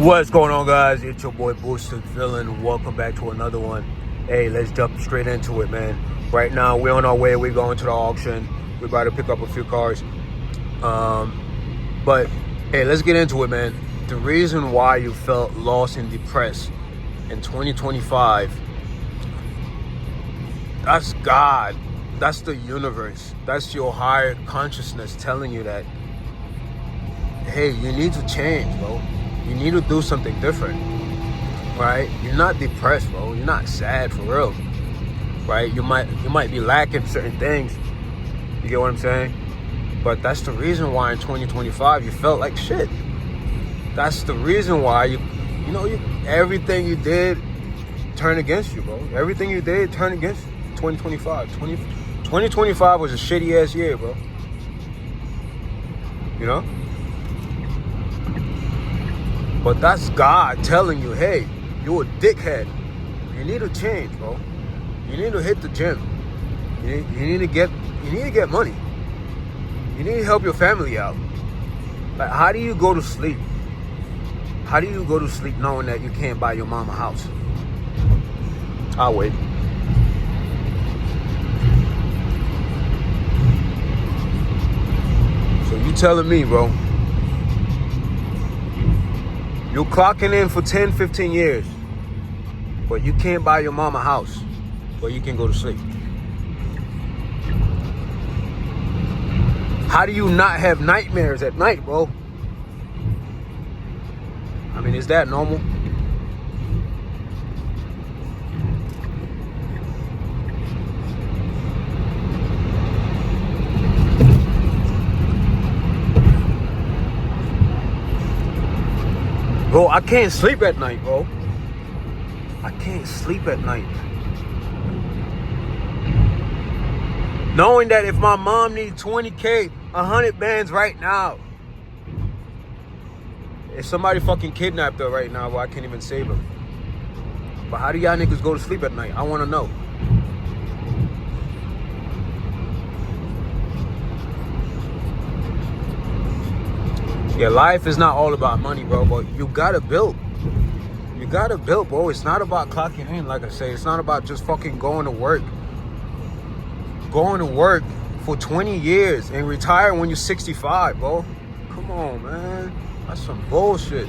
What's going on, guys? It's your boy Boosted Villain. Welcome back to another one. Hey, let's jump straight into it, man. Right now, we're on our way. We're going to the auction. We're about to pick up a few cars. But hey, let's get into it, man. The reason why you felt lost and depressed in 2025, that's God. That's the universe. That's your higher consciousness telling you that, hey, you need to change, bro. You need to do something different, right? You're not depressed, bro. You're not sad, for real, right? You might be lacking certain things. You get what I'm saying? But that's the reason why in 2025 you felt like shit. That's the reason why you everything you did turned against you, bro. Everything you did turned against you. 2025 was a shitty ass year, bro. You know? But that's God telling you, hey, you're a dickhead. You need to change, bro. You need to hit the gym. You need to get money. You need to help your family out. Like, how do you go to sleep? How do you go to sleep knowing that you can't buy your mom a house? I'll wait. So you telling me, bro, you're clocking in for 10, 15 years, but you can't buy your mom a house, but you can go to sleep. How do you not have nightmares at night, bro? I mean, is that normal? Bro, I can't sleep at night, bro. I can't sleep at night. Knowing that if my mom needs 20K, 100 bands right now. If somebody fucking kidnapped her right now, well, I can't even save her. But how do y'all niggas go to sleep at night? I want to know. Yeah, life is not all about money, bro, but you gotta build. You gotta build, bro. It's not about clocking in, like I say. It's not about just fucking going to work. Going to work for 20 years and retire when you're 65, bro. Come on, man. That's some bullshit.